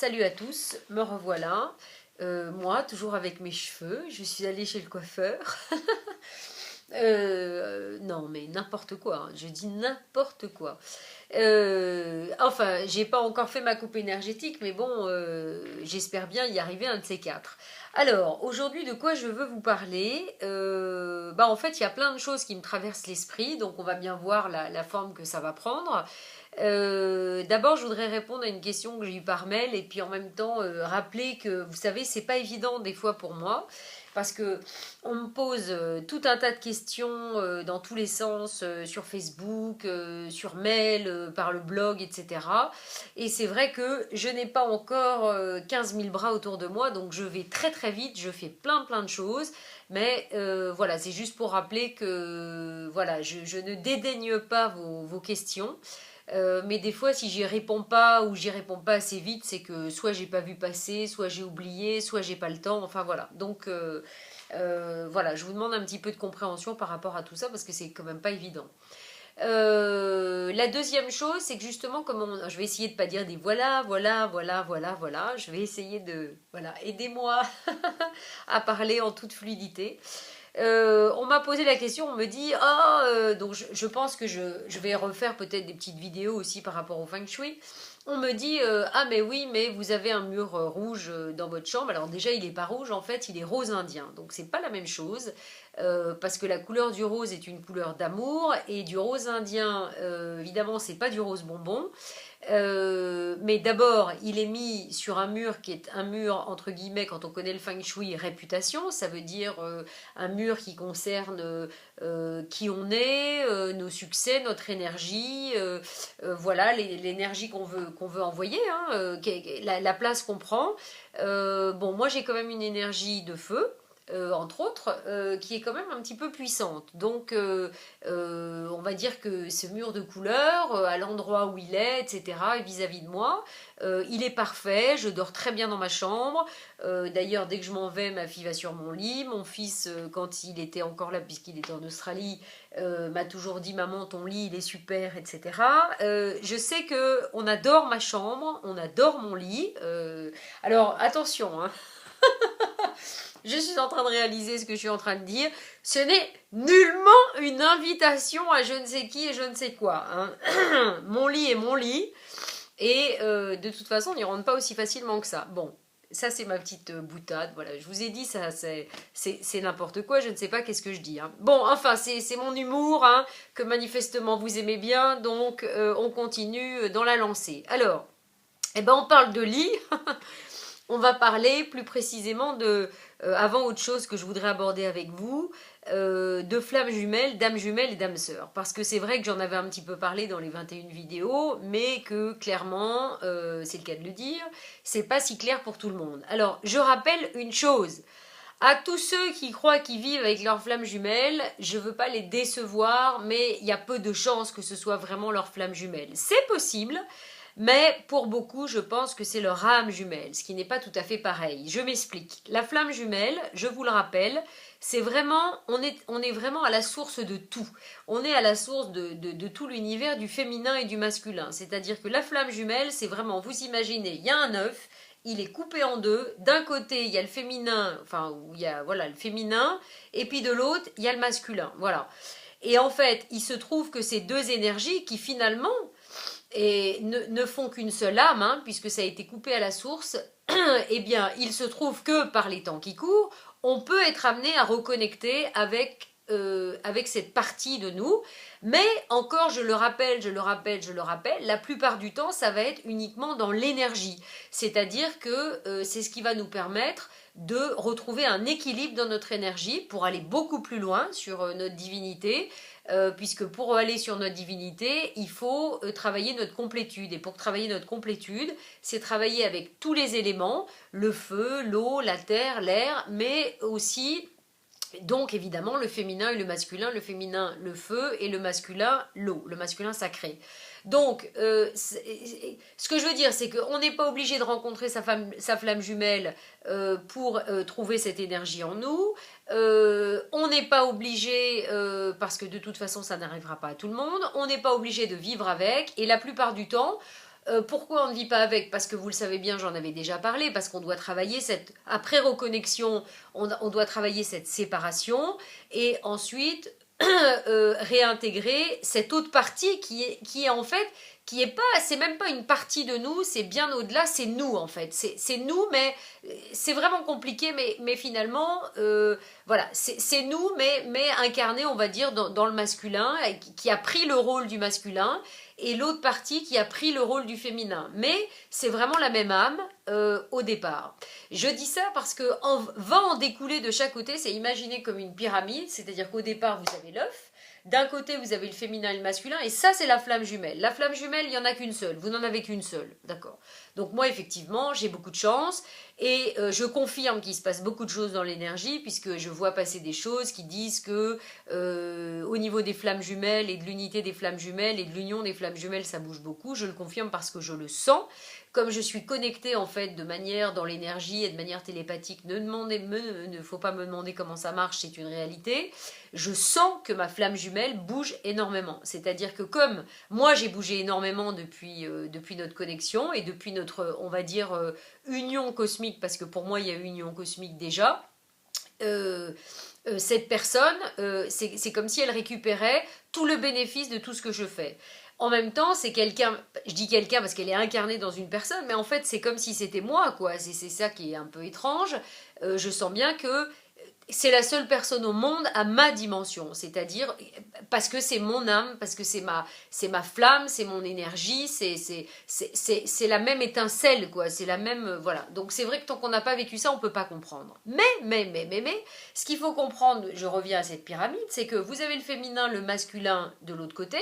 Salut à tous, me revoilà. Moi, toujours avec mes cheveux, je suis allée chez le coiffeur. Non, mais n'importe quoi, hein, je dis n'importe quoi. Enfin, j'ai pas encore fait ma coupe énergétique, mais bon, j'espère bien y arriver un de ces quatre. Alors, aujourd'hui, de quoi je veux vous parler? En fait, il y a plein de choses qui me traversent l'esprit, donc on va bien voir la forme que ça va prendre. D'abord, je voudrais répondre à une question que j'ai eue par mail et puis en même temps rappeler que, vous savez, c'est pas évident des fois pour moi parce que on me pose tout un tas de questions dans tous les sens sur Facebook, sur mail, par le blog, etc. Et c'est vrai que je n'ai pas encore 15 000 bras autour de moi, donc je vais très très vite, je fais plein de choses. Mais voilà, c'est juste pour rappeler que voilà, je ne dédaigne pas vos questions. Mais des fois, si j'y réponds pas ou j'y réponds pas assez vite, c'est que soit j'ai pas vu passer, soit j'ai oublié, soit j'ai pas le temps. Enfin voilà. Donc voilà, je vous demande un petit peu de compréhension par rapport à tout ça parce que c'est quand même pas évident. La deuxième chose, c'est que justement, je vais essayer de pas dire des voilà. Je vais essayer de voilà, aidez-moi à parler en toute fluidité. On m'a posé la question, on me dit donc je pense que je vais refaire peut-être des petites vidéos aussi par rapport au feng shui. On me dit ah mais oui mais vous avez un mur rouge dans votre chambre. Alors déjà il est pas rouge en fait il est rose indien donc c'est pas la même chose parce que la couleur du rose est une couleur d'amour et du rose indien évidemment c'est pas du rose bonbon. Mais d'abord, il est mis sur un mur qui est un mur, entre guillemets, quand on connaît le feng shui, réputation. Ça veut dire un mur qui concerne qui on est, nos succès, notre énergie, voilà, l'énergie qu'on veut envoyer, hein, la place qu'on prend. Bon, moi j'ai quand même une énergie de feu. Entre autres, qui est quand même un petit peu puissante. Donc, on va dire que ce mur de couleur, à l'endroit où il est, etc., et vis-à-vis de moi, il est parfait, je dors très bien dans ma chambre. D'ailleurs, dès que je m'en vais, ma fille va sur mon lit. Mon fils, quand il était encore là, puisqu'il était en Australie, m'a toujours dit maman, ton lit, il est super, etc. Je sais que on adore ma chambre, on adore mon lit. Alors, attention, hein, je suis en train de réaliser ce que je suis en train de dire. Ce n'est nullement une invitation à je ne sais qui et je ne sais quoi. Hein. Mon lit est mon lit. Et de toute façon, on n'y rentre pas aussi facilement que ça. Bon, ça c'est ma petite boutade. Voilà, je vous ai dit, ça c'est n'importe quoi. Je ne sais pas qu'est-ce que je dis. Hein. Bon, enfin, c'est mon humour, hein, que manifestement vous aimez bien. Donc, on continue dans la lancée. Alors, eh ben, on parle de lit. On va parler plus précisément avant autre chose que je voudrais aborder avec vous, de flammes jumelles, d'âmes jumelles et d'âmes sœurs. Parce que c'est vrai que j'en avais un petit peu parlé dans les 21 vidéos, mais que clairement, c'est le cas de le dire, c'est pas si clair pour tout le monde. Alors, je rappelle une chose. À tous ceux qui croient qu'ils vivent avec leurs flammes jumelles, je veux pas les décevoir, mais il y a peu de chances que ce soit vraiment leurs flammes jumelles. C'est possible, mais pour beaucoup, je pense que c'est leur âme jumelle, ce qui n'est pas tout à fait pareil. Je m'explique. La flamme jumelle, je vous le rappelle, c'est vraiment, on est vraiment à la source de tout. On est à la source de tout l'univers du féminin et du masculin. C'est-à-dire que la flamme jumelle, c'est vraiment, vous imaginez, il y a un œuf, il est coupé en deux. D'un côté, il y a le féminin, enfin, où il y a voilà, le féminin, et puis de l'autre, il y a le masculin. Voilà. Et en fait, il se trouve que ces deux énergies qui finalement ne font qu'une seule âme, hein, puisque ça a été coupé à la source, eh bien, il se trouve que par les temps qui courent, on peut être amené à reconnecter avec cette partie de nous. Mais encore, je le rappelle, la plupart du temps, ça va être uniquement dans l'énergie. C'est-à-dire que c'est ce qui va nous permettre de retrouver un équilibre dans notre énergie pour aller beaucoup plus loin sur notre divinité, puisque pour aller sur notre divinité, il faut travailler notre complétude. Et pour travailler notre complétude, c'est travailler avec tous les éléments, le feu, l'eau, la terre, l'air, mais aussi donc évidemment le féminin et le masculin, le féminin le feu et le masculin l'eau, le masculin sacré. Donc ce que je veux dire c'est qu'on n'est pas obligé de rencontrer sa flamme jumelle pour trouver cette énergie en nous. On n'est pas obligé, parce que de toute façon ça n'arrivera pas à tout le monde, on n'est pas obligé de vivre avec et la plupart du temps Pourquoi on ne vit pas avec? Parce que vous le savez bien, j'en avais déjà parlé, parce qu'on doit travailler après reconnexion, on doit travailler cette séparation, et ensuite réintégrer cette autre partie qui est en fait, qui est pas, c'est même pas une partie de nous, c'est bien au-delà, c'est nous en fait, c'est nous, mais c'est vraiment compliqué, mais finalement, voilà, c'est nous, mais incarné, on va dire, dans le masculin, qui a pris le rôle du masculin, et l'autre partie qui a pris le rôle du féminin. Mais c'est vraiment la même âme au départ. Je dis ça parce que va en découler de chaque côté, c'est imaginer comme une pyramide, c'est-à-dire qu'au départ, vous avez l'œuf, d'un côté, vous avez le féminin et le masculin, et ça, c'est la flamme jumelle. La flamme jumelle, il n'y en a qu'une seule. Vous n'en avez qu'une seule. D'accord. Donc moi, effectivement, j'ai beaucoup de chance, et je confirme qu'il se passe beaucoup de choses dans l'énergie, puisque je vois passer des choses qui disent que au niveau des flammes jumelles, et de l'unité des flammes jumelles, et de l'union des flammes jumelles, ça bouge beaucoup. Je le confirme parce que je le sens. Comme je suis connectée en fait de manière dans l'énergie et de manière télépathique, ne faut pas me demander comment ça marche, c'est une réalité. Je sens que ma flamme jumelle bouge énormément. C'est-à-dire que comme moi j'ai bougé énormément depuis notre connexion et depuis notre, on va dire, union cosmique, parce que pour moi il y a union cosmique déjà, cette personne, c'est comme si elle récupérait tout le bénéfice de tout ce que je fais. En même temps, c'est quelqu'un, je dis quelqu'un parce qu'elle est incarnée dans une personne, mais en fait, c'est comme si c'était moi, quoi. C'est ça qui est un peu étrange. Je sens bien que c'est la seule personne au monde à ma dimension, c'est-à-dire parce que c'est mon âme, parce que c'est ma flamme, c'est mon énergie, c'est la même étincelle, quoi, c'est la même, voilà. Donc c'est vrai que tant qu'on n'a pas vécu ça, on ne peut pas comprendre. Mais, ce qu'il faut comprendre, je reviens à cette pyramide, c'est que vous avez le féminin, le masculin de l'autre côté,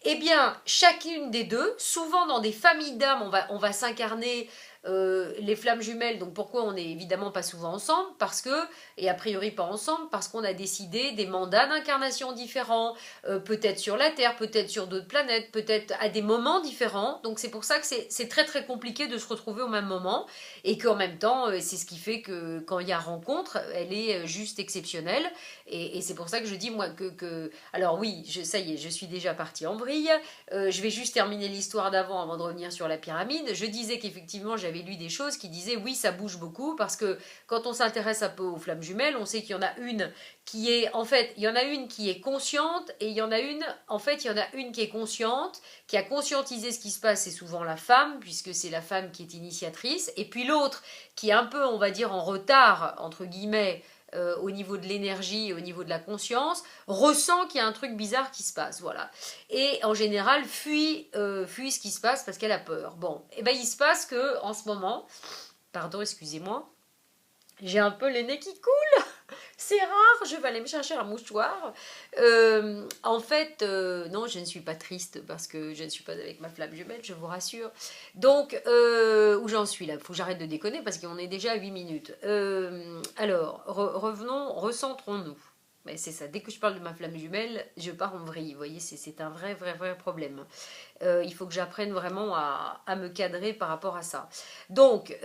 eh bien, chacune des deux, souvent dans des familles d'âmes, on va s'incarner les flammes jumelles. Donc pourquoi on n'est évidemment pas souvent ensemble? Parce que, et a priori pas ensemble, parce qu'on a décidé des mandats d'incarnation différents, peut-être sur la Terre, peut-être sur d'autres planètes, peut-être à des moments différents. Donc c'est pour ça que c'est très très compliqué de se retrouver au même moment, et qu'en même temps, c'est ce qui fait que quand il y a rencontre, elle est juste exceptionnelle. Et c'est pour ça que je dis, moi, alors oui, ça y est, je suis déjà partie en vrille. Je vais juste terminer l'histoire d'avant avant de revenir sur la pyramide. Je disais qu'effectivement, j'avais lu des choses qui disaient, oui, ça bouge beaucoup, parce que quand on s'intéresse un peu aux flammes jumelles, on sait qu'il y en a une qui est, en fait, il y en a une qui est consciente, et il y en a une, en fait, il y en a une qui est consciente, qui a conscientisé ce qui se passe, c'est souvent la femme, puisque c'est la femme qui est initiatrice, et puis l'autre, qui est un peu, on va dire, en retard, entre guillemets, au niveau de l'énergie, au niveau de la conscience, ressent qu'il y a un truc bizarre qui se passe, voilà. Et en général, fuit ce qui se passe parce qu'elle a peur. Bon, et ben il se passe que en ce moment, pardon, excusez-moi, j'ai un peu les nez qui coulent. C'est rare, je vais aller me chercher un mouchoir. En fait, non, je ne suis pas triste parce que je ne suis pas avec ma flamme jumelle, je vous rassure. Donc, où j'en suis là? Il faut que j'arrête de déconner parce qu'on est déjà à 8 minutes. Alors, revenons, recentrons-nous. Mais c'est ça, dès que je parle de ma flamme jumelle, je pars en vrille. Vous voyez, c'est un vrai problème. Il faut que j'apprenne vraiment à me cadrer par rapport à ça. Donc,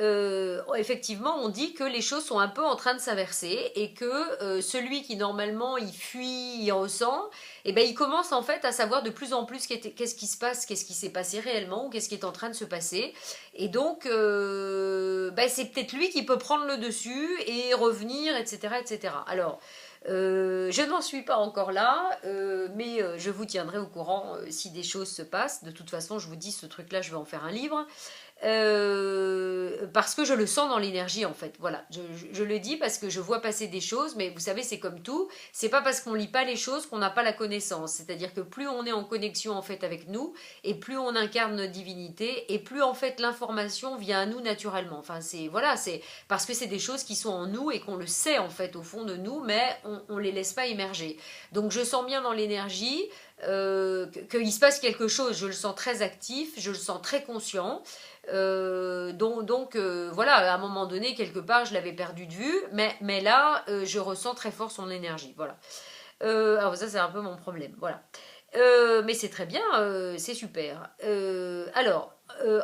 effectivement, on dit que les choses sont un peu en train de s'inverser, et que celui qui normalement il fuit, il ressent, eh ben, il commence en fait à savoir de plus en plus qu'est-ce qui se passe, qu'est-ce qui s'est passé réellement, ou qu'est-ce qui est en train de se passer. Et donc, ben, c'est peut-être lui qui peut prendre le dessus et revenir, etc. etc. Alors, je n'en suis pas encore là, mais je vous tiendrai au courant si des choses se passent. De toute façon, je vous dis, ce truc-là, je vais en faire un livre. Parce que je le sens dans l'énergie en fait, voilà, je le dis parce que je vois passer des choses, mais vous savez c'est comme tout, c'est pas parce qu'on lit pas les choses qu'on n'a pas la connaissance, c'est-à-dire que plus on est en connexion en fait avec nous, et plus on incarne notre divinité, et plus en fait l'information vient à nous naturellement, enfin c'est, voilà, c'est parce que c'est des choses qui sont en nous et qu'on le sait en fait au fond de nous, mais on les laisse pas émerger. Donc je sens bien dans l'énergie qu'il se passe quelque chose, je le sens très actif, je le sens très conscient. Donc voilà, à un moment donné, quelque part, je l'avais perdu de vue, mais là, je ressens très fort son énergie. Voilà. Alors ça, c'est un peu mon problème. Voilà. Mais c'est très bien, c'est super. Alors,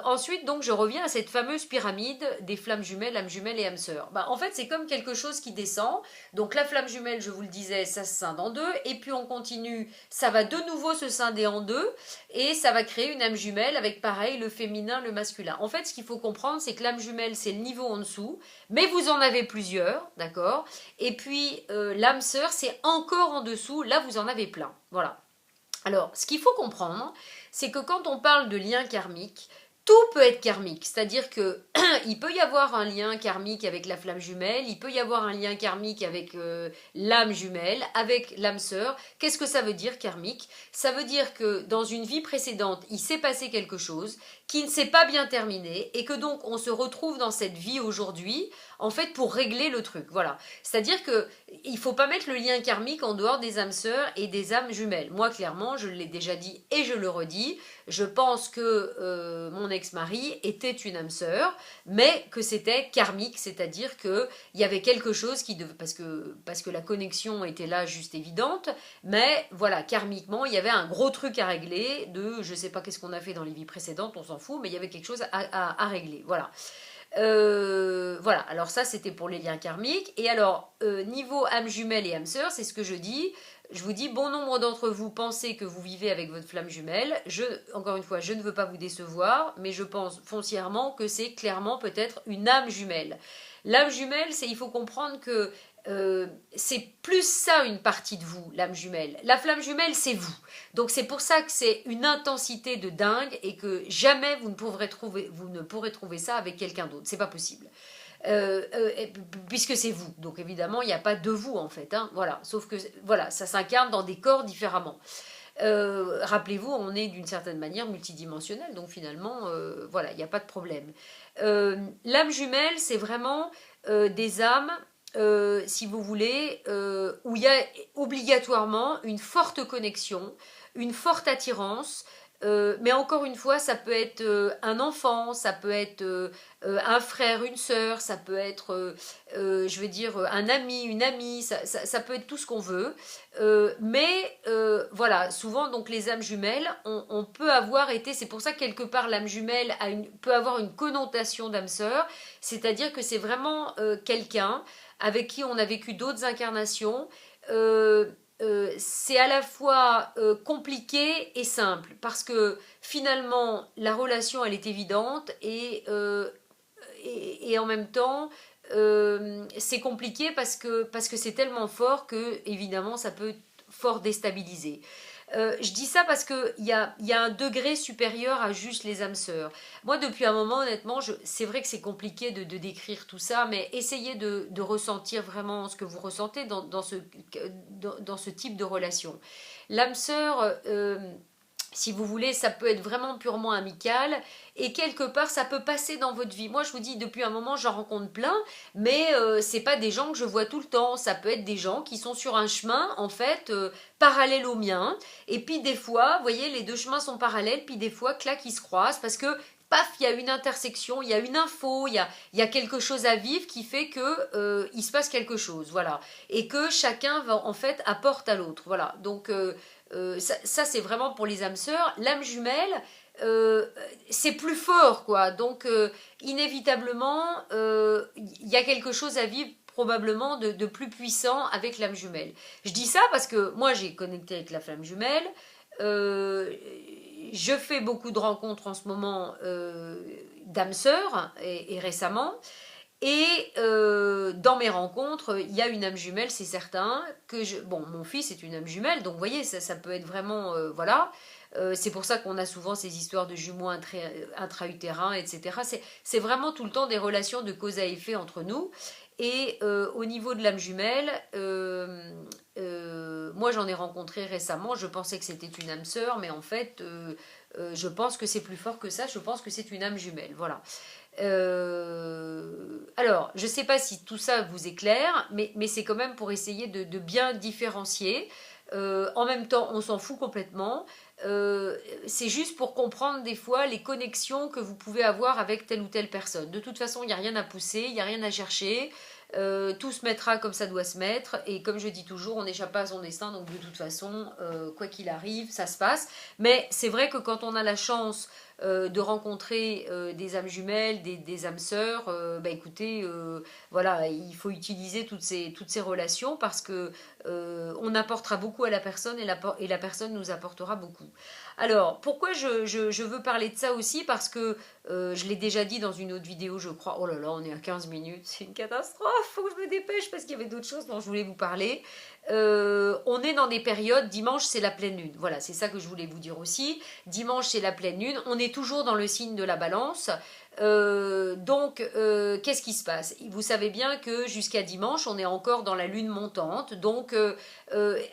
ensuite, donc, je reviens à cette fameuse pyramide des flammes jumelles, âmes jumelles et âmes sœurs. Bah, en fait, c'est comme quelque chose qui descend. Donc, la flamme jumelle, je vous le disais, ça se scinde en deux. Et puis, on continue, ça va de nouveau se scinder en deux. Et ça va créer une âme jumelle avec, pareil, le féminin, le masculin. En fait, ce qu'il faut comprendre, c'est que l'âme jumelle, c'est le niveau en dessous. Mais vous en avez plusieurs, d'accord? Et puis, l'âme sœur, c'est encore en dessous. Là, vous en avez plein. Voilà. Alors, ce qu'il faut comprendre, c'est que quand on parle de lien karmique, tout peut être karmique, c'est-à-dire que il peut y avoir un lien karmique avec la flamme jumelle, il peut y avoir un lien karmique avec l'âme jumelle, avec l'âme sœur. Qu'est-ce que ça veut dire karmique? Ça veut dire que dans une vie précédente, il s'est passé quelque chose qui ne s'est pas bien terminé et que donc on se retrouve dans cette vie aujourd'hui en fait pour régler le truc. Voilà. C'est-à-dire que il faut pas mettre le lien karmique en dehors des âmes sœurs et des âmes jumelles. Moi clairement, je l'ai déjà dit et je le redis, je pense que mon ex-mari était une âme sœur, mais que c'était karmique, c'est-à-dire que il y avait quelque chose qui devait parce que la connexion était là juste évidente, mais voilà, karmiquement, il y avait un gros truc à régler de je sais pas qu'est-ce qu'on a fait dans les vies précédentes, on s'en fout, mais il y avait quelque chose à régler. Voilà. Voilà, alors ça c'était pour les liens karmiques. Et alors, niveau âme jumelle et âme sœur, c'est ce que je dis. Je vous dis, bon nombre d'entre vous pensez que vous vivez avec votre flamme jumelle. Encore une fois, je ne veux pas vous décevoir, mais je pense foncièrement que c'est clairement peut-être une âme jumelle. L'âme jumelle, il faut comprendre que c'est plus ça une partie de vous, l'âme jumelle. La flamme jumelle, c'est vous. Donc c'est pour ça que c'est une intensité de dingue et que jamais vous ne pourrez trouver ça avec quelqu'un d'autre. C'est pas possible. Puisque c'est vous. Donc évidemment, il n'y a pas de vous en fait. Hein, voilà. Sauf que voilà, ça s'incarne dans des corps différemment. Rappelez-vous, on est d'une certaine manière multidimensionnel, donc finalement, voilà, il n'y a pas de problème. L'âme jumelle, c'est vraiment des âmes si vous voulez, où il y a obligatoirement une forte connexion, une forte attirance. Mais encore une fois, ça peut être un enfant, ça peut être un frère, une sœur, ça peut être, je veux dire, un ami, une amie, ça peut être tout ce qu'on veut. Mais voilà, souvent, donc les âmes jumelles, on peut avoir été, c'est pour ça que quelque part l'âme jumelle peut avoir une connotation d'âme sœur, c'est-à-dire que c'est vraiment quelqu'un avec qui on a vécu d'autres incarnations. C'est à la fois compliqué et simple parce que finalement la relation elle est évidente et en même temps c'est compliqué parce que c'est tellement fort que évidemment ça peut fort déstabiliser. Je dis ça parce qu'il y a un degré supérieur à juste les âmes sœurs. Moi, depuis un moment, honnêtement, c'est vrai que c'est compliqué de décrire tout ça, mais essayez de ressentir vraiment ce que vous ressentez dans ce type de relation. L'âme sœur, si vous voulez, ça peut être vraiment purement amical et quelque part ça peut passer dans votre vie. Moi je vous dis depuis un moment j'en rencontre plein, mais c'est pas des gens que je vois tout le temps. Ça peut être des gens qui sont sur un chemin en fait parallèle au mien. Et puis des fois, vous voyez, les deux chemins sont parallèles, puis des fois clac ils se croisent parce que paf, il y a une intersection, il y a une info, il y a quelque chose à vivre qui fait que il se passe quelque chose, voilà, et que chacun va en fait apporte à l'autre, voilà. Donc ça c'est vraiment pour les âmes sœurs. L'âme jumelle, c'est plus fort, quoi. Donc inévitablement, il y a quelque chose à vivre probablement de plus puissant avec l'âme jumelle. Je dis ça parce que moi j'ai connecté avec la flamme jumelle. Je fais beaucoup de rencontres en ce moment d'âmes sœurs et récemment. Et dans mes rencontres, il y a une âme jumelle, c'est certain. Bon, mon fils est une âme jumelle, donc vous voyez, ça peut être vraiment... voilà. C'est pour ça qu'on a souvent ces histoires de jumeaux intra-utérins, etc. C'est vraiment tout le temps des relations de cause à effet entre nous. Et au niveau de l'âme jumelle, moi j'en ai rencontré récemment, je pensais que c'était une âme sœur, mais en fait, je pense que c'est plus fort que ça, je pense que c'est une âme jumelle, voilà. Alors, je ne sais pas si tout ça vous est clair, mais c'est quand même pour essayer de bien différencier. En même temps, on s'en fout complètement. C'est juste pour comprendre des fois les connexions que vous pouvez avoir avec telle ou telle personne. De toute façon, il n'y a rien à pousser, il n'y a rien à chercher. Tout se mettra comme ça doit se mettre. Et comme je dis toujours, on n'échappe pas à son destin. Donc de toute façon, quoi qu'il arrive, ça se passe. Mais c'est vrai que quand on a la chance de rencontrer des âmes jumelles, des âmes sœurs, bah écoutez, voilà, il faut utiliser toutes ces relations parce que on apportera beaucoup à la personne et la personne nous apportera beaucoup. Alors, pourquoi je veux parler de ça aussi? Parce que je l'ai déjà dit dans une autre vidéo, je crois. Oh là là, on est à 15 minutes, c'est une catastrophe, faut que je me dépêche parce qu'il y avait d'autres choses dont je voulais vous parler. On est dans des périodes, dimanche c'est la pleine lune, voilà, c'est ça que je voulais vous dire aussi. Dimanche c'est la pleine lune, on est toujours dans le signe de la balance. Donc, qu'est-ce qui se passe? Vous savez bien que jusqu'à dimanche, on est encore dans la lune montante. Donc,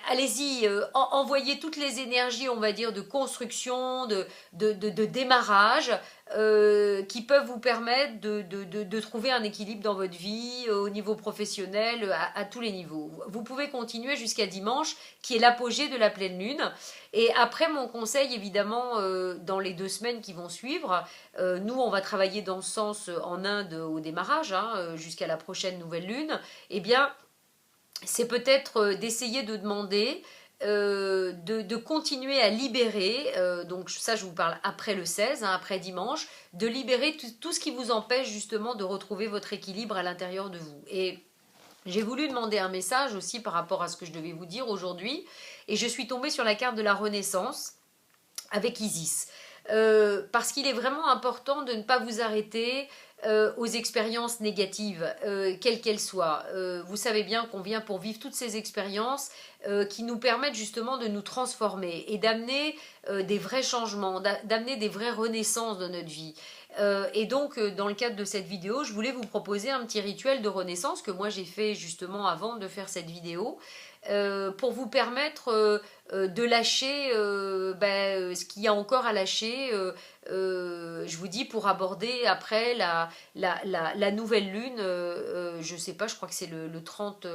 allez-y, envoyez toutes les énergies, on va dire, de construction, de démarrage, qui peuvent vous permettre de trouver un équilibre dans votre vie, au niveau professionnel, à tous les niveaux. Vous pouvez continuer jusqu'à dimanche, qui est l'apogée de la pleine lune. Et après, mon conseil, évidemment, dans les 2 semaines qui vont suivre, nous, on va travailler dans ce sens en Inde au démarrage, hein, jusqu'à la prochaine nouvelle lune. Eh bien, c'est peut-être d'essayer de demander de continuer à libérer, donc ça je vous parle après le 16, hein, après dimanche, de libérer tout ce qui vous empêche justement de retrouver votre équilibre à l'intérieur de vous. Et j'ai voulu demander un message aussi par rapport à ce que je devais vous dire aujourd'hui, et je suis tombée sur la carte de la Renaissance avec Isis. Parce qu'il est vraiment important de ne pas vous arrêter aux expériences négatives, quelles qu'elles soient. Vous savez bien qu'on vient pour vivre toutes ces expériences qui nous permettent justement de nous transformer et d'amener des vrais changements, d'amener des vraies renaissances de notre vie. Et donc, dans le cadre de cette vidéo, je voulais vous proposer un petit rituel de renaissance que moi j'ai fait justement avant de faire cette vidéo. Pour vous permettre de lâcher ce qu'il y a encore à lâcher, je vous dis, pour aborder après la nouvelle lune, je sais pas, je crois que c'est le 30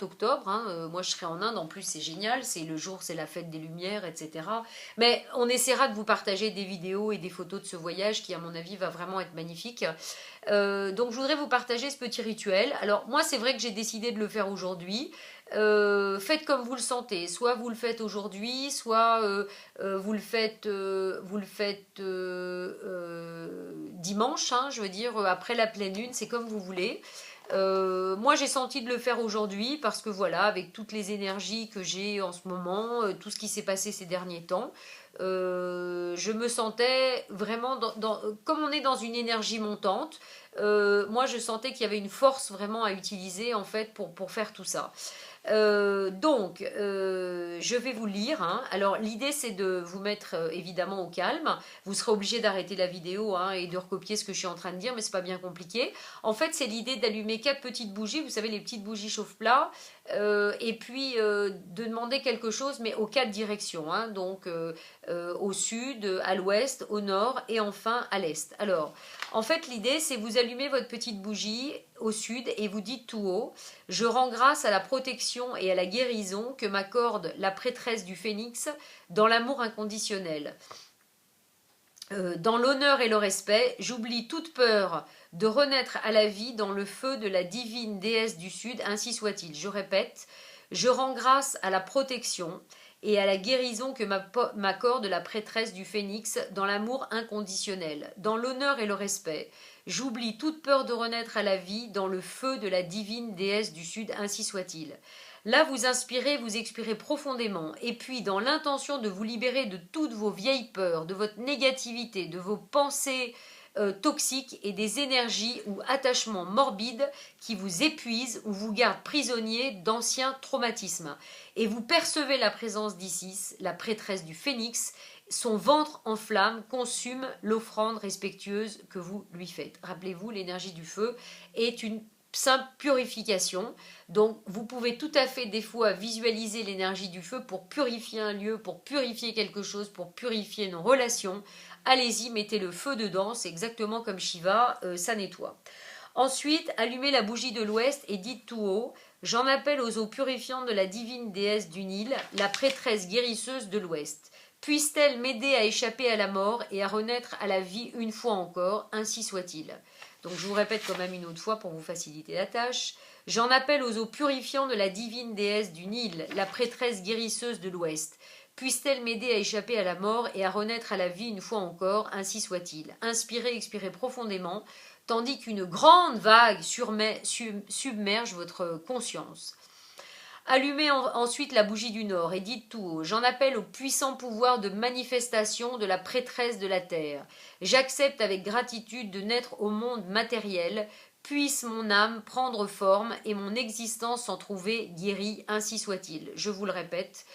octobre, hein, moi je serai en Inde, en plus c'est génial, c'est le jour, c'est la fête des Lumières, etc. Mais on essaiera de vous partager des vidéos et des photos de ce voyage qui à mon avis va vraiment être magnifique. Donc je voudrais vous partager ce petit rituel. Alors moi c'est vrai que j'ai décidé de le faire aujourd'hui. Faites comme vous le sentez, soit vous le faites aujourd'hui, soit vous le faites, dimanche, hein, je veux dire après la pleine lune, c'est comme vous voulez. Moi j'ai senti de le faire aujourd'hui parce que voilà, avec toutes les énergies que j'ai en ce moment, tout ce qui s'est passé ces derniers temps, je me sentais vraiment comme on est dans une énergie montante, moi je sentais qu'il y avait une force vraiment à utiliser en fait pour faire tout ça. Donc, je vais vous lire, hein. Alors, l'idée, c'est de vous mettre évidemment au calme. Vous serez obligé d'arrêter la vidéo, hein, et de recopier ce que je suis en train de dire, mais c'est pas bien compliqué. En fait, c'est l'idée d'allumer 4 petites bougies, vous savez, les petites bougies chauffe-plat, et puis de demander quelque chose, mais aux 4 directions, hein. Donc, au sud, à l'ouest, au nord et enfin à l'est. Alors, en fait, l'idée, c'est vous allumez votre petite bougie au sud et vous dites tout haut: je rends grâce à la protection et à la guérison que m'accorde la prêtresse du Phénix dans l'amour inconditionnel. Dans l'honneur et le respect, j'oublie toute peur de renaître à la vie dans le feu de la divine déesse du Sud, ainsi soit-il. Je répète, je rends grâce à la protection et à la guérison que m'accorde la prêtresse du Phénix dans l'amour inconditionnel. Dans l'honneur et le respect, j'oublie toute peur de renaître à la vie dans le feu de la divine déesse du Sud, ainsi soit-il. Là, vous inspirez, vous expirez profondément, et puis dans l'intention de vous libérer de toutes vos vieilles peurs, de votre négativité, de vos pensées toxiques et des énergies ou attachements morbides qui vous épuisent ou vous gardent prisonnier d'anciens traumatismes. Et vous percevez la présence d'Isis, la prêtresse du Phénix. Son ventre en flamme consume l'offrande respectueuse que vous lui faites. Rappelez-vous, l'énergie du feu est une simple purification. Donc vous pouvez tout à fait des fois visualiser l'énergie du feu pour purifier un lieu, pour purifier quelque chose, pour purifier une relation. Allez-y, mettez le feu dedans, c'est exactement comme Shiva, ça nettoie. Ensuite, allumez la bougie de l'ouest et dites tout haut: j'en appelle aux eaux purifiantes de la divine déesse du Nil, la prêtresse guérisseuse de l'ouest. Puisse-t-elle m'aider à échapper à la mort et à renaître à la vie une fois encore, ainsi soit-il. Donc je vous répète quand même une autre fois pour vous faciliter la tâche. J'en appelle aux eaux purifiantes de la divine déesse du Nil, la prêtresse guérisseuse de l'ouest. Puisse-t-elle m'aider à échapper à la mort et à renaître à la vie une fois encore, ainsi soit-il. Inspirez, expirez profondément, tandis qu'une grande vague submerge votre conscience. Allumez ensuite la bougie du Nord et dites tout haut: j'en appelle au puissant pouvoir de manifestation de la prêtresse de la terre. J'accepte avec gratitude de naître au monde matériel. Puisse mon âme prendre forme et mon existence s'en trouver guérie, ainsi soit-il. Je vous le répète.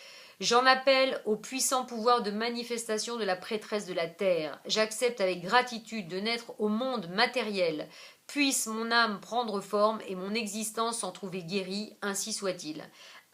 J'en appelle au puissant pouvoir de manifestation de la prêtresse de la terre. J'accepte avec gratitude de naître au monde matériel. Puisse mon âme prendre forme et mon existence s'en trouver guérie, ainsi soit-il.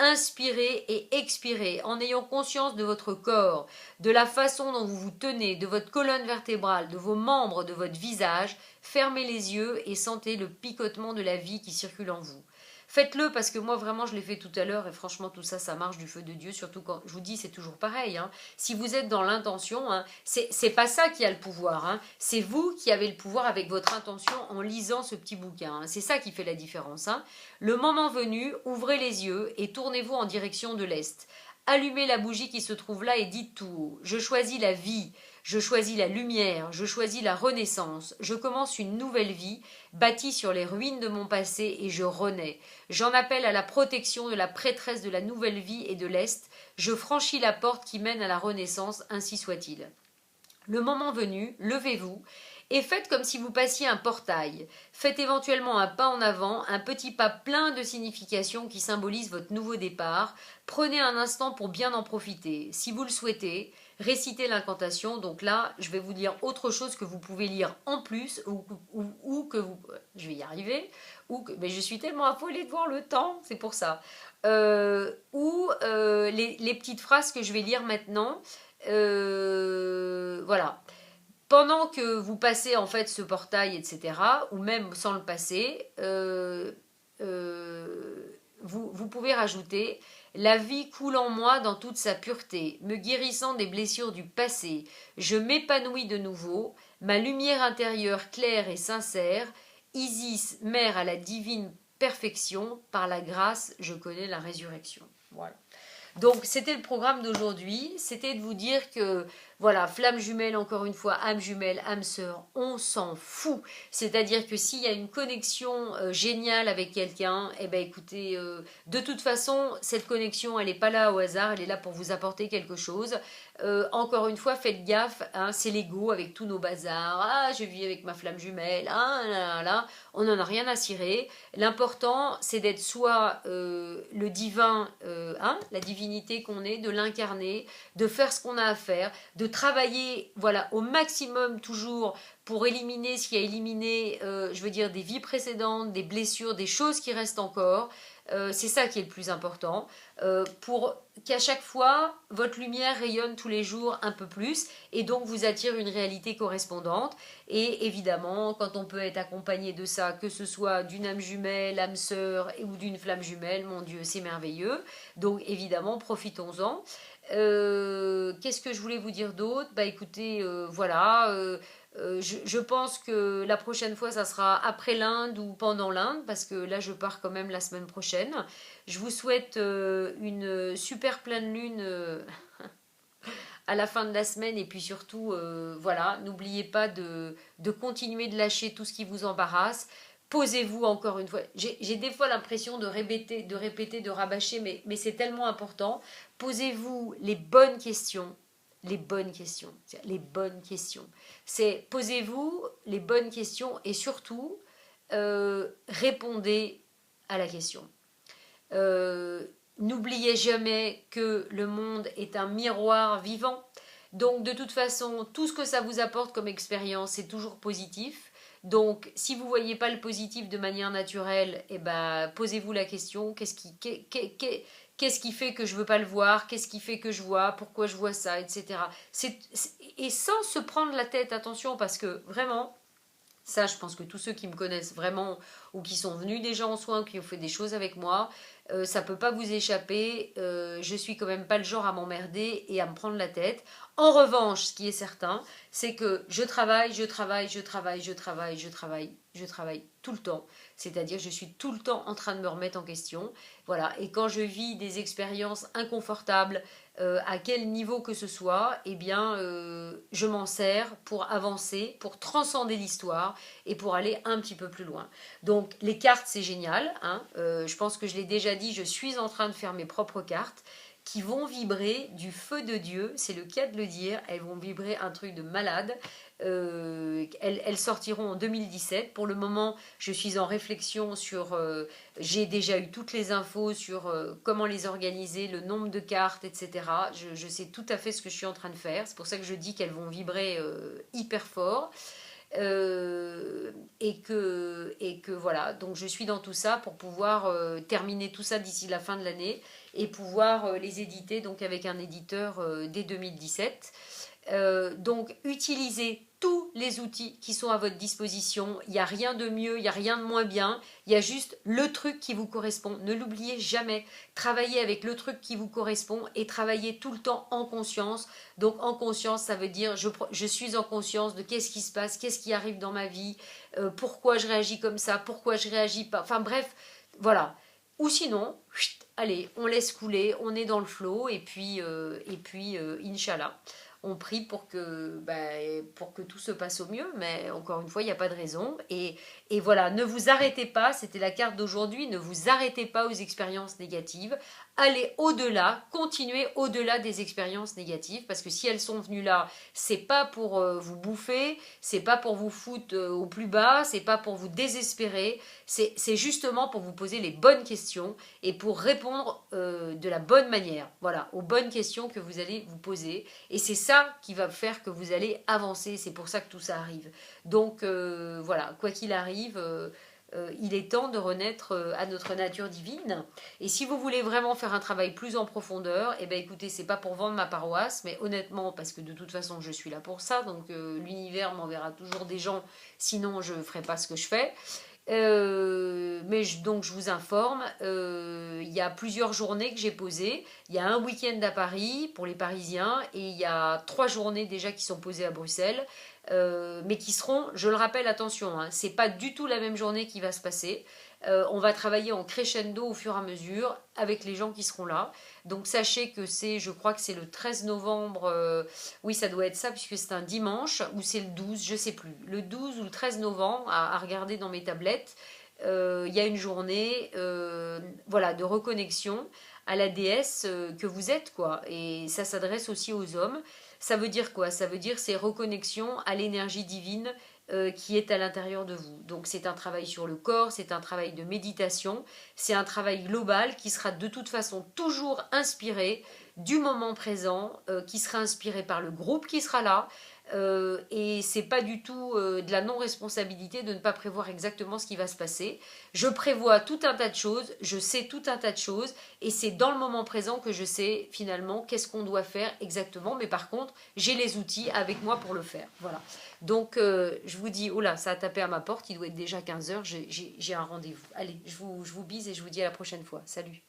Inspirez et expirez en ayant conscience de votre corps, de la façon dont vous vous tenez, de votre colonne vertébrale, de vos membres, de votre visage. Fermez les yeux et sentez le picotement de la vie qui circule en vous. Faites-le parce que moi vraiment je l'ai fait tout à l'heure et franchement tout ça marche du feu de Dieu, surtout quand je vous dis c'est toujours pareil. Hein. Si vous êtes dans l'intention, hein, c'est pas ça qui a le pouvoir, hein. C'est vous qui avez le pouvoir avec votre intention en lisant ce petit bouquin. Hein. C'est ça qui fait la différence. Hein. Le moment venu, ouvrez les yeux et tournez-vous en direction de l'Est. Allumez la bougie qui se trouve là et dites tout haut: je choisis la vie. Je choisis la lumière, je choisis la renaissance, je commence une nouvelle vie, bâtie sur les ruines de mon passé, et je renais. J'en appelle à la protection de la prêtresse de la nouvelle vie et de l'Est, je franchis la porte qui mène à la renaissance, ainsi soit-il. Le moment venu, levez-vous et faites comme si vous passiez un portail. Faites éventuellement un pas en avant, un petit pas plein de signification qui symbolise votre nouveau départ. Prenez un instant pour bien en profiter. Si vous le souhaitez, récitez l'incantation. Donc là, je vais vous lire autre chose que vous pouvez lire en plus ou que vous... Je vais y arriver. Mais je suis tellement affolée de voir le temps, c'est pour ça. Les petites phrases que je vais lire maintenant. Voilà. Pendant que vous passez en fait ce portail, etc., ou même sans le passer, vous pouvez rajouter: la vie coule en moi dans toute sa pureté, me guérissant des blessures du passé. Je m'épanouis de nouveau, ma lumière intérieure claire et sincère. Isis, mère à la divine perfection, par la grâce, je connais la résurrection. Voilà. Donc c'était le programme d'aujourd'hui, c'était de vous dire que voilà, flamme jumelle, encore une fois, âme jumelle, âme sœur, on s'en fout. C'est-à-dire que s'il y a une connexion géniale avec quelqu'un, eh ben écoutez, de toute façon, cette connexion, elle n'est pas là au hasard, elle est là pour vous apporter quelque chose. Encore une fois, faites gaffe, hein, c'est l'ego avec tous nos bazars. Ah, je vis avec ma flamme jumelle, ah là là, on n'en a rien à cirer. L'important, c'est d'être soit le divin, hein, la divinité qu'on est, de l'incarner, de faire ce qu'on a à faire, de travailler voilà, au maximum toujours pour éliminer ce qui a éliminé, je veux dire, des vies précédentes, des blessures, des choses qui restent encore. C'est ça qui est le plus important, pour qu'à chaque fois, votre lumière rayonne tous les jours un peu plus et donc vous attire une réalité correspondante. Et évidemment, quand on peut être accompagné de ça, que ce soit d'une âme jumelle, âme sœur ou d'une flamme jumelle, mon Dieu, c'est merveilleux. Donc évidemment, profitons-en. Qu'est-ce que je voulais vous dire d'autre? Bah écoutez, voilà, je pense que la prochaine fois, ça sera après l'Inde ou pendant l'Inde, parce que là, je pars quand même la semaine prochaine. Je vous souhaite une super pleine lune à la fin de la semaine, et puis surtout, voilà, n'oubliez pas de continuer de lâcher tout ce qui vous embarrasse. Posez-vous encore une fois. J'ai des fois l'impression de répéter, de rabâcher, mais c'est tellement important. Posez-vous les bonnes questions. Les bonnes questions. Les bonnes questions. C'est posez-vous les bonnes questions et surtout, répondez à la question. N'oubliez jamais que le monde est un miroir vivant. Donc de toute façon, tout ce que ça vous apporte comme expérience, c'est toujours positif. Donc, si vous ne voyez pas le positif de manière naturelle, eh ben, posez-vous la question, qu'est-ce qui fait que je ne veux pas le voir? Qu'est-ce qui fait que je vois? Pourquoi je vois ça? Etc. Et sans se prendre la tête, attention, parce que vraiment, ça, je pense que tous ceux qui me connaissent vraiment ou qui sont venus déjà en soins, qui ont fait des choses avec moi, ça peut pas vous échapper, je suis quand même pas le genre à m'emmerder et à me prendre la tête. En revanche, ce qui est certain, c'est que je travaille, je travaille, je travaille, je travaille, je travaille, je travaille tout le temps. C'est-à-dire, je suis tout le temps en train de me remettre en question. Voilà. Et quand je vis des expériences inconfortables, à quel niveau que ce soit, eh bien, je m'en sers pour avancer, pour transcender l'histoire et pour aller un petit peu plus loin. Donc, les cartes, c'est génial, hein. Je pense que je l'ai déjà dit, je suis en train de faire mes propres cartes qui vont vibrer du feu de Dieu, c'est le cas de le dire, elles vont vibrer un truc de malade. Elles sortiront en 2017. Pour le moment, je suis en réflexion sur... j'ai déjà eu toutes les infos sur comment les organiser, le nombre de cartes, etc. Je sais tout à fait ce que je suis en train de faire. C'est pour ça que je dis qu'elles vont vibrer hyper fort. Et que voilà, donc je suis dans tout ça pour pouvoir terminer tout ça d'ici la fin de l'année et pouvoir les éditer donc avec un éditeur dès 2017. Donc utilisez tous les outils qui sont à votre disposition. Il n'y a rien de mieux, il n'y a rien de moins bien. Il y a juste le truc qui vous correspond. Ne l'oubliez jamais. Travaillez avec le truc qui vous correspond et travaillez tout le temps en conscience. Donc en conscience, ça veut dire je suis en conscience de qu'est-ce qui se passe, qu'est-ce qui arrive dans ma vie, pourquoi je réagis comme ça, pourquoi je réagis pas. Enfin bref, voilà. Ou sinon, allez, on laisse couler, on est dans le flow et puis Inch'Allah on prie pour que tout se passe au mieux, mais encore une fois, il n'y a pas de raison. Et voilà, ne vous arrêtez pas, c'était la carte d'aujourd'hui, ne vous arrêtez pas aux expériences négatives, allez au-delà, continuez au-delà des expériences négatives, parce que si elles sont venues là, c'est pas pour vous bouffer, c'est pas pour vous foutre au plus bas, c'est pas pour vous désespérer, c'est justement pour vous poser les bonnes questions et pour répondre de la bonne manière, voilà, aux bonnes questions que vous allez vous poser. Et c'est ça qui va faire que vous allez avancer, c'est pour ça que tout ça arrive. Donc voilà, quoi qu'il arrive, il est temps de renaître à notre nature divine. Et si vous voulez vraiment faire un travail plus en profondeur, eh ben écoutez, c'est pas pour vendre ma paroisse, mais honnêtement, parce que de toute façon, je suis là pour ça, donc l'univers m'enverra toujours des gens, sinon je ferai pas ce que je fais. Donc je vous informe, il y a plusieurs journées que j'ai posées. Il y a un week-end à Paris pour les Parisiens et il y a 3 journées déjà qui sont posées à Bruxelles, mais qui seront, je le rappelle, attention, hein, c'est pas du tout la même journée qui va se passer. On va travailler en crescendo au fur et à mesure avec les gens qui seront là. Donc sachez que je crois que c'est le 13 novembre, oui ça doit être ça puisque c'est un dimanche, ou c'est le 12, je sais plus. Le 12 ou le 13 novembre, à regarder dans mes tablettes, il y a une journée voilà, de reconnexion à la déesse que vous êtes, quoi. Et ça s'adresse aussi aux hommes. Ça veut dire quoi? Ça veut dire c'est reconnexion à l'énergie divine qui est à l'intérieur de vous. Donc c'est un travail sur le corps, c'est un travail de méditation, c'est un travail global qui sera de toute façon toujours inspiré du moment présent, qui sera inspiré par le groupe qui sera là. Et c'est pas du tout de la non-responsabilité de ne pas prévoir exactement ce qui va se passer. Je prévois tout un tas de choses, je sais tout un tas de choses, et c'est dans le moment présent que je sais finalement qu'est-ce qu'on doit faire exactement. Mais par contre, j'ai les outils avec moi pour le faire. Voilà. Donc je vous dis, oh là, ça a tapé à ma porte, il doit être déjà 15 h, j'ai un rendez-vous. Allez, je vous bise et je vous dis à la prochaine fois. Salut.